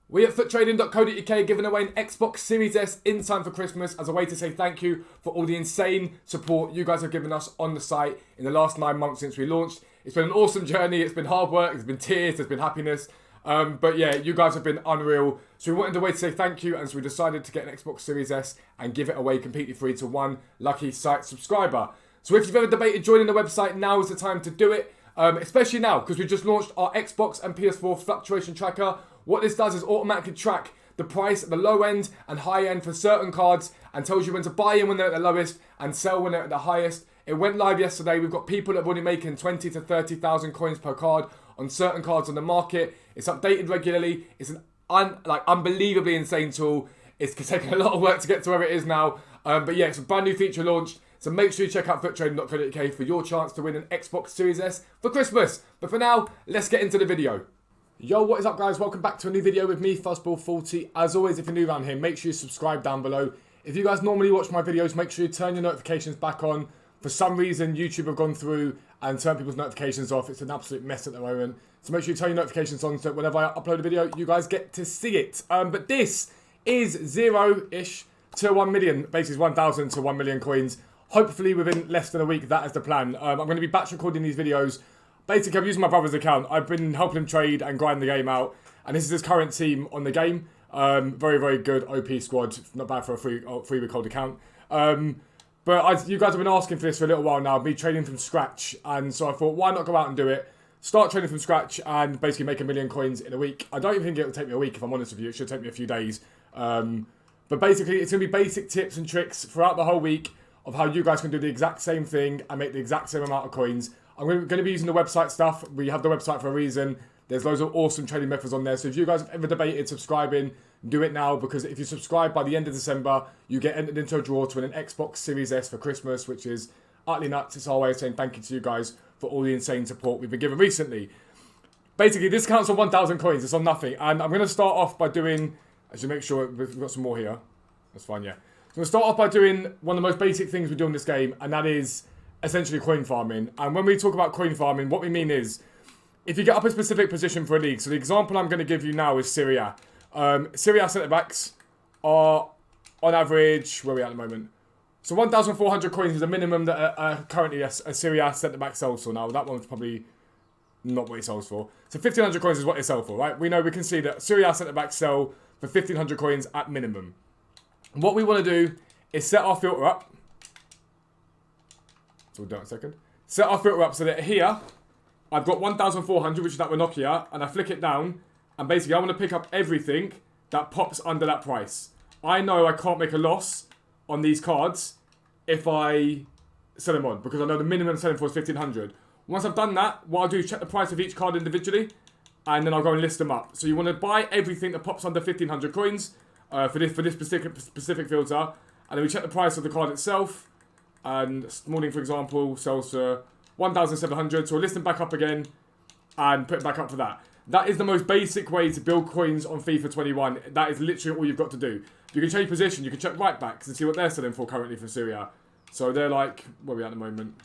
We at FUTTRADING.co.uk are giving away an Xbox Series S in time for Christmas as a way to say thank you for all the insane support you guys have given us on the site in the last 9 months since we launched. It's been an awesome journey, it's been hard work, there's been tears, there's been happiness. But yeah, you guys have been unreal. So we wanted a way to say thank you, and so we decided to get an Xbox Series S and give it away completely free to one lucky site subscriber. So if you've ever debated joining the website, now is the time to do it. Especially now, because we just launched our Xbox and PS4 fluctuation tracker. What this does is automatically track the price at the low end and high end for certain cards and tells you when to buy in when they're at the lowest and sell when they're at the highest. It went live yesterday. We've got people that are already making 20 to 30,000 coins per card on certain cards on the market. It's updated regularly. It's an unbelievably insane tool. It's taken a lot of work to get to where it is now. But yeah, it's a brand new feature launched. So make sure you check out FUTTRADING.co.uk for your chance to win an Xbox Series S for Christmas. But for now, let's get into the video. Yo, what is up guys? Welcome back to a new video with me, Fuzzball40. As always, if you're new around here, make sure you subscribe down below. If you guys normally watch my videos, make sure you turn your notifications back on. For some reason, YouTube have gone through and turned people's notifications off. It's an absolute mess at the moment. So make sure you turn your notifications on so whenever I upload a video, you guys get to see it. But this is 0-ish to 1 million, basically 1,000 to 1 million coins. Hopefully within less than a week, that is the plan. I'm going to be batch recording these videos. Basically, I'm using my brother's account. I've been helping him trade and grind the game out. And this is his current team on the game. Very, very good OP squad. Not bad for a three-week-old account. But you guys have been asking for this for a little while now. Me trading from scratch. And so I thought, why not go out and do it? Start trading from scratch and basically make 1 million coins in a week. I don't even think it'll take me a week, if I'm honest with you. It should take me a few days. But basically, it's going to be basic tips and tricks throughout the whole week of how you guys can do the exact same thing and make the exact same amount of coins. I'm going to be using the website stuff. We have the website for a reason. There's loads of awesome trading methods on there. So if you guys have ever debated subscribing, do it now. Because if you subscribe by the end of December, you get entered into a draw to win an Xbox Series S for Christmas, which is utterly nuts. It's our way of saying thank you to you guys for all the insane support we've been given recently. Basically, this counts on 1,000 coins. It's on nothing. And I'm going to start off by doing, as you make sure we've got some more here. That's fine, yeah. So we'll start off by doing one of the most basic things we do in this game, and that is essentially coin farming. And when we talk about coin farming, what we mean is, if you get up a specific position for a league, so the example I'm going to give you now is Serie A. Serie A centre-backs are, on average, where are we at the moment? So 1,400 coins is the minimum that currently a Serie A centre-back sells for. Now, that one's probably not what it sells for. So 1,500 coins is what they sell for, right? We can see that Serie A centre-backs sell for 1,500 coins at minimum. What we want to do is set our filter up. So we'll do it in a second. Set our filter up so that here, I've got 1,400, which is that Winokia, and I flick it down, and basically I want to pick up everything that pops under that price. I know I can't make a loss on these cards if I sell them on, because I know the minimum selling for is 1,500. Once I've done that, what I'll do is check the price of each card individually, and then I'll go and list them up. So you want to buy everything that pops under 1,500 coins for this specific filter, and then we check the price of the card itself. And Smalling, for example, sells for 1,700. So we'll list them back up again and put it back up for that. That is the most basic way to build coins on FIFA 21. That is literally all you've got to do. You can change position. You can check right backs and see what they're selling for currently for Serie A. So they're like, where are we at the moment?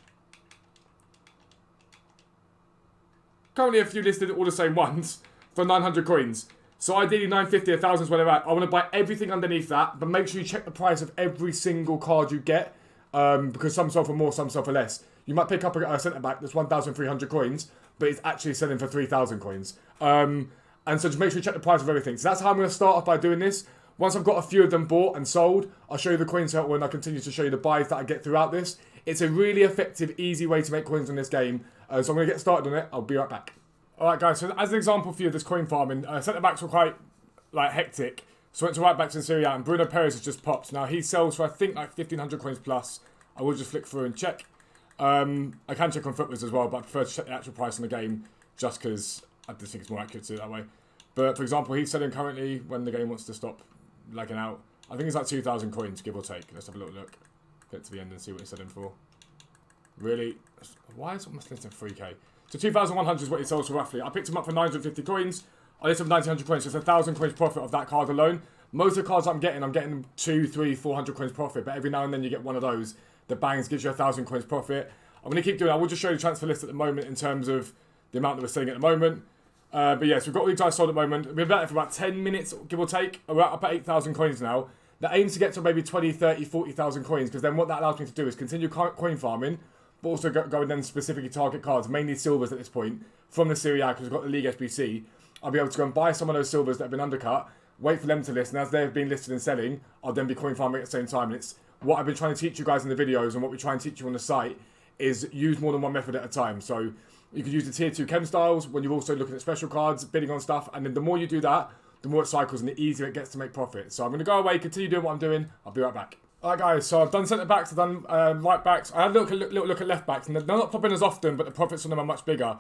Currently a few listed all the same ones for 900 coins. So ideally 950, 1,000 is where they're at. I want to buy everything underneath that, but make sure you check the price of every single card you get. Because some sell for more, some sell for less. You might pick up a centre-back that's 1,300 coins, but it's actually selling for 3,000 coins. And so just make sure you check the price of everything. So that's how I'm going to start off by doing this. Once I've got a few of them bought and sold, I'll show you the coin total and I'll continue to show you the buys that I get throughout this. It's a really effective, easy way to make coins on this game. So I'm going to get started on it. I'll be right back. Alright guys, so as an example for you of this coin farming, centre-backs were quite hectic. So I went to right backs in Serie A, and Bruno Perez has just popped. Now he sells for I think like 1,500 coins plus. I will just flick through and check. I can check on FUTTRADING as well, but I prefer to check the actual price on the game just because I just think it's more accurate to do it that way. But for example, he's selling currently when the game wants to stop lagging out. I think it's like 2,000 coins, give or take. Let's have a little look. Get to the end and see what he's selling for. Really? Why is it almost listed 3k? So 2,100 is what he sells for roughly. I picked him up for 950 coins. I listed for 1,900 coins, so it's 1,000 coins profit of that card alone. Most of the cards I'm getting 2, 3, 400 coins profit, but every now and then you get one of those that bangs, gives you 1,000 coins profit. I'm going to keep doing it. I will just show you the transfer list at the moment in terms of the amount that we're selling at the moment. But yeah, so we've got all these guys sold at the moment. We've been at it for about 10 minutes, give or take. We're up at 8,000 coins now. The aim's to get to maybe 20, 30, 40,000 coins, because then what that allows me to do is continue coin farming, but also go and then specifically target cards, mainly silvers at this point, from the Serie A, because we've got the League SBC. I'll be able to go and buy some of those silvers that have been undercut, wait for them to list, and as they've been listed and selling, I'll then be coin farming at the same time. And it's what I've been trying to teach you guys in the videos, and what we try and teach you on the site, is use more than one method at a time. So you could use the tier 2 chem styles when you're also looking at special cards, bidding on stuff, and then the more you do that, the more it cycles and the easier it gets to make profit. So I'm going to go away, continue doing what I'm doing. I'll be right back. Alright guys, so I've done centre backs, I've done right backs. I had a little look at left backs, and they're not popping as often, but the profits on them are much bigger.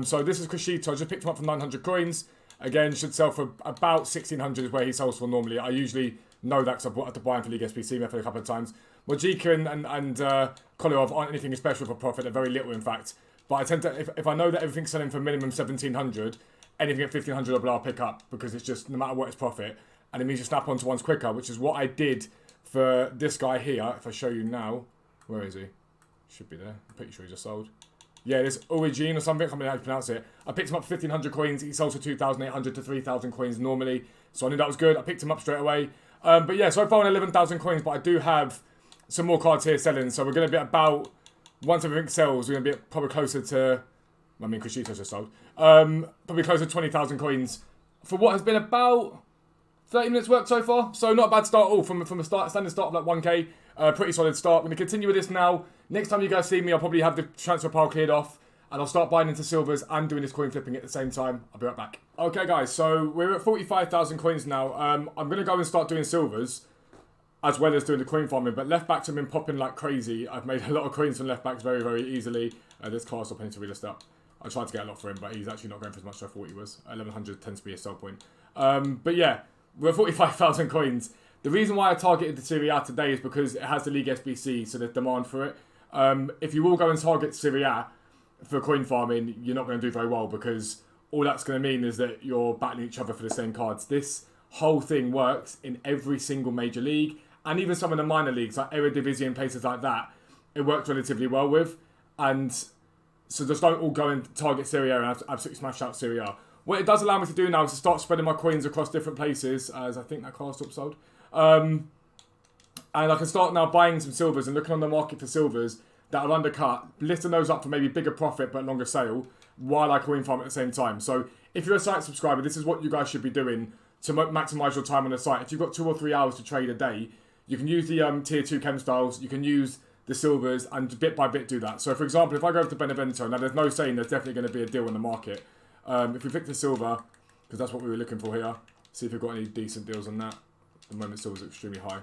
So this is Crescito. I just picked him up for 900 coins. Again, should sell for about 1,600 is where he sells for normally. I usually know that because I've had to buy him for League SBC method a couple of times. Mojika and Kolarov aren't anything special for profit. They're very little, in fact. But I tend to, if I know that everything's selling for minimum 1,700, anything at 1,500 or below I'll pick up, because it's just, no matter what, it's profit. And it means you snap onto ones quicker, which is what I did for this guy here. If I show you now, where is he? Should be there. I'm pretty sure he just sold. Yeah, this Origin or something, I can't remember how to pronounce it. I picked him up for 1,500 coins. He sells for 2,800 to 3,000 coins normally. So I knew that was good. I picked him up straight away. But yeah, so far on 11,000 coins, but I do have some more cards here selling. So we're going to be about, once everything sells, we're going to be probably closer to, I mean, Crescito's just sold. Probably closer to 20,000 coins for what has been about 30 minutes work so far. So not a bad start at all from a standard start of like 1k. Pretty solid start. I'm going to continue with this now. Next time you guys see me, I'll probably have the transfer pile cleared off, and I'll start buying into silvers and doing this coin flipping at the same time. I'll be right back. Okay guys, so we're at 45,000 coins now. I'm going to go and start doing silvers, as well as doing the coin farming, but left backs have been popping like crazy. I've made a lot of coins from left backs very, very easily. This class up, I need to relist up. I tried to get a lot for him, but he's actually not going for as much as I thought he was. 1,100 tends to be a sell point. But yeah, we're at 45,000 coins. The reason why I targeted the Serie A today is because it has the League SBC, so there's demand for it. If you all go and target Serie A for coin farming, you're not going to do very well, because all that's going to mean is that you're battling each other for the same cards. This whole thing works in every single major league, and even some of the minor leagues like Eredivisie and places like that. It works relatively well with, and so just don't all go and target Serie A and absolutely smash out Serie A. What it does allow me to do now is to start spreading my coins across different places, as I think that class up sold. And I can start now buying some silvers and looking on the market for silvers that are undercut, listing those up for maybe bigger profit but longer sale, while I coin farm at the same time. So if you're a site subscriber, this is what you guys should be doing to maximise your time on the site. If you've got 2 or 3 hours to trade a day, you can use the tier 2 chem styles, you can use the silvers, and bit by bit do that. So for example, if I go over to Benevento, now there's no saying there's definitely going to be a deal in the market. If we pick the silver, because that's what we were looking for here, see if we've got any decent deals on that. At the moment, silver's extremely high.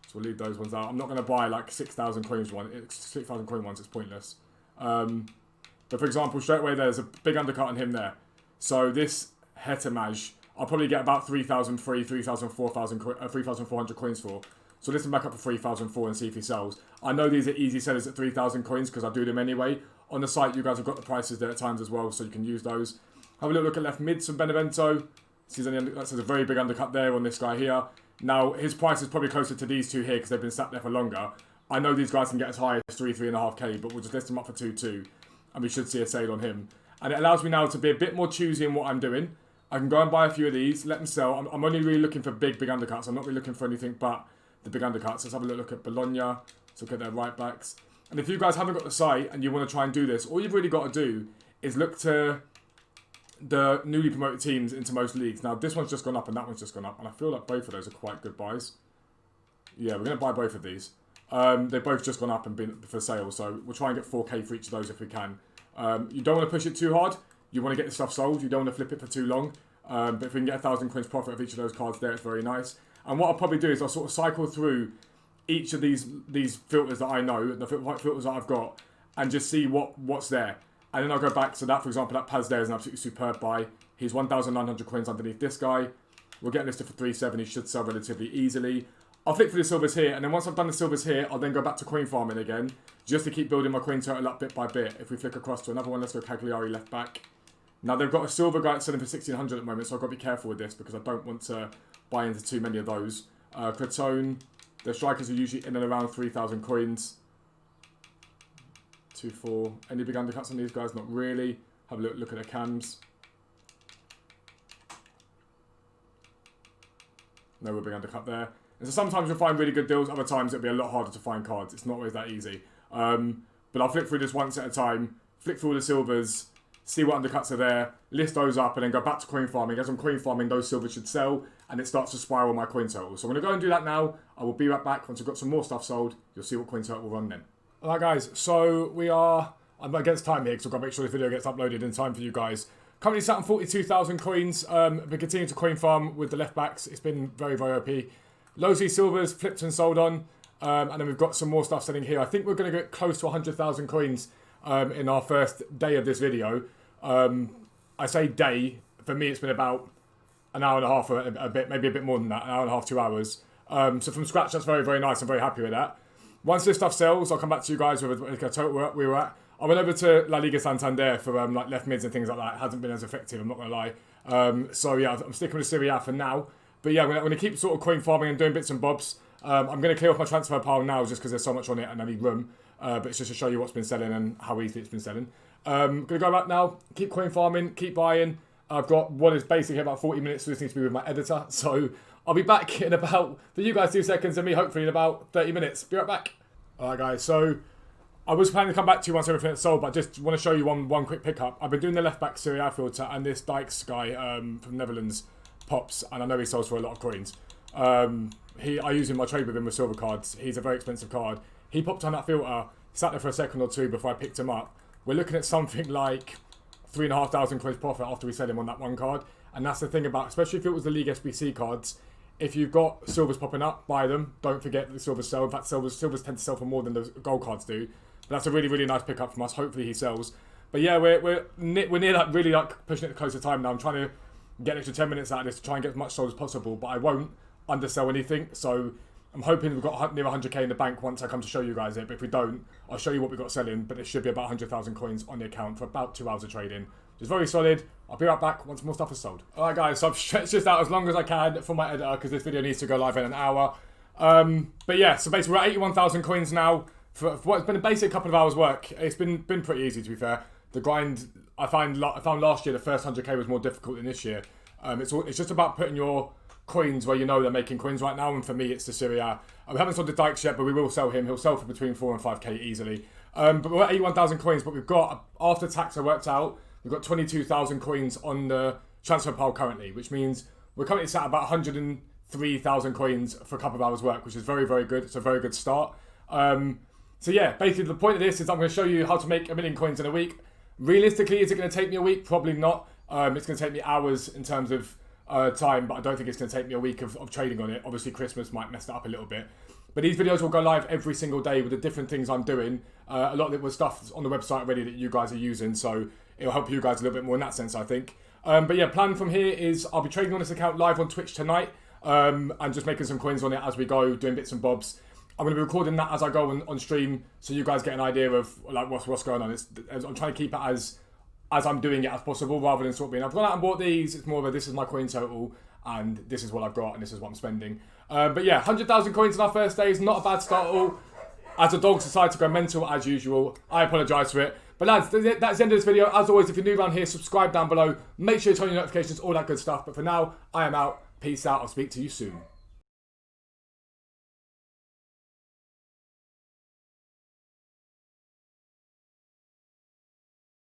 So we'll leave those ones out. I'm not going to buy like 6,000 coins one. 6,000 coin ones, it's pointless. But for example, straight away there's a big undercut on him there. So this Hetemaj, I'll probably get about 3,400 coins for. So listen back up for 3,004 and see if he sells. I know these are easy sellers at 3,000 coins because I do them anyway. On the site, you guys have got the prices there at times as well, so you can use those. Have a little look at left mids from Benevento. That's a very big undercut there on this guy here. Now, his price is probably closer to these two here because they've been sat there for longer. I know these guys can get as high as 3.5k, but we'll just list him up for 2.2, and we should see a sale on him. And it allows me now to be a bit more choosy in what I'm doing. I can go and buy a few of these, let them sell. I'm only really looking for big undercuts. I'm not really looking for anything but the big undercuts. Let's have a look at Bologna. Let's look at their right backs. And if you guys haven't got the site and you want to try and do this, all you've really got to do is look to the newly promoted teams into most leagues. Now, this one's just gone up and that one's just gone up. And I feel like both of those are quite good buys. Yeah, we're going to buy both of these. They've both just gone up and been for sale. So we'll try and get 4k for each of those if we can. You don't want to push it too hard. You want to get the stuff sold. You don't want to flip it for too long. But if we can get 1,000 coins profit of each of those cards there, it's very nice. And what I'll probably do is I'll sort of cycle through each of these filters that I know, the filters that I've got, and just see what's there. And then I'll go back to that. For example, that Paz there is an absolutely superb buy. He's 1,900 coins underneath this guy. We'll get listed for 3.7. He should sell relatively easily. I'll flick for the silvers here, and then once I've done the silvers here, I'll then go back to coin farming again, just to keep building my coin total up bit by bit. If we flick across to another one, let's go Cagliari left back. Now they've got a silver guy selling for 1,600 at the moment, so I've got to be careful with this because I don't want to buy into too many of those. Crotone, their strikers are usually in and around 3,000 coins. 2-4. Any big undercuts on these guys? Not really. Have a look at their cams. No real big undercut there. And so sometimes you'll find really good deals, other times it'll be a lot harder to find cards. It's not always that easy. But I'll flick through this once at a time, flick through all the silvers, see what undercuts are there, list those up, and then go back to coin farming. As I'm coin farming, those silvers should sell, and it starts to spiral my coin total. So I'm going to go and do that now. I will be right back. Once I've got some more stuff sold, you'll see what coin total will run then. Alright guys, so I'm against time here, because I've got to make sure this video gets uploaded in time for you guys. Currently sat on 42,000 coins. I've been continuing to coin farm with the left backs. It's been very, very OP. Loads of these silvers flipped and sold on. And then we've got some more stuff selling here. I think we're going to get close to 100,000 coins in our first day of this video. I say day. For me, it's been about an hour and a half, or a bit, maybe a bit more than that. An hour and a half, 2 hours. So from scratch, that's very, very nice. I'm very happy with that. Once this stuff sells, I'll come back to you guys with a total we were at. I went over to La Liga Santander for like left mids and things like that. It hasn't been as effective, I'm not going to lie. So yeah, I'm sticking with Serie A for now. But yeah, I'm going to keep sort of coin farming and doing bits and bobs. I'm going to clear off my transfer pile now just because there's so much on it and I need room. But it's just to show you what's been selling and how easy it's been selling. Going to go back now, keep coin farming, keep buying. I've got what is basically about 40 minutes, so this needs to be with my editor. So I'll be back in about, for you guys, 2 seconds, and me hopefully in about 30 minutes. Be right back. Alright guys, so I was planning to come back to you once everything is sold, but I just want to show you one quick pickup. I've been doing the left back Serie A filter, and this Dykes guy from Netherlands pops, and I know he sells for a lot of coins. I use him in my trade with him with silver cards. He's a very expensive card. He popped on that filter, sat there for a second or two before I picked him up. We're looking at something like 3,500 coins profit after we sell him on that one card. And that's the thing about, especially if it was the League SBC cards, if you've got silvers popping up, buy them. Don't forget that the silvers sell. In fact, silvers tend to sell for more than the gold cards do. But that's a really, really nice pickup from us. Hopefully he sells. But yeah, we're near like really like pushing it close to time now. I'm trying to get an extra 10 minutes out of this to try and get as much sold as possible, but I won't undersell anything. So I'm hoping we've got near 100k in the bank once I come to show you guys it. But if we don't, I'll show you what we've got selling. But it should be about 100,000 coins on the account for about 2 hours of trading. It's very solid. I'll be right back once more stuff is sold. Alright guys, so I've stretched this out as long as I can for my editor because this video needs to go live in an hour. But yeah, so basically we're at 81,000 coins now for what's been a basic couple of hours work. It's been pretty easy to be fair. The grind, I found last year the first 100k was more difficult than this year. It's just about putting your coins where you know they're making coins right now, and for me it's the Serie A. We haven't sold the Dykes yet, but we will sell him. He'll sell for between 4 and 5k easily. But we're at 81,000 coins, but we've got, after tax I worked out, we've got 22,000 coins on the transfer pile currently, which means we're currently sat at about 103,000 coins for a couple of hours work, which is very, very good. It's a very good start. So yeah, basically the point of this is I'm going to show you how to make 1 million coins in a week. Realistically, is it going to take me a week? Probably not. It's going to take me hours in terms of time, but I don't think it's going to take me a week of trading on it. Obviously, Christmas might mess that up a little bit. But these videos will go live every single day with the different things I'm doing. A lot of it was stuff on the website already that you guys are using, so it'll help you guys a little bit more in that sense, I think. But yeah, plan from here is I'll be trading on this account live on Twitch tonight, and just making some coins on it as we go, doing bits and bobs. I'm going to be recording that as I go on stream, so you guys get an idea of like what's going on. I'm trying to keep it as I'm doing it as possible, rather than sort of being, I've gone out and bought these. It's more of a, this is my coin total, and this is what I've got, and this is what I'm spending. But yeah, 100,000 coins in our first day is not a bad start at all. As the dogs decide to go mental as usual, I apologise for it. But lads, that's the end of this video. As always, if you're new around here, subscribe down below. Make sure you turn on your notifications, all that good stuff. But for now, I am out. Peace out. I'll speak to you soon.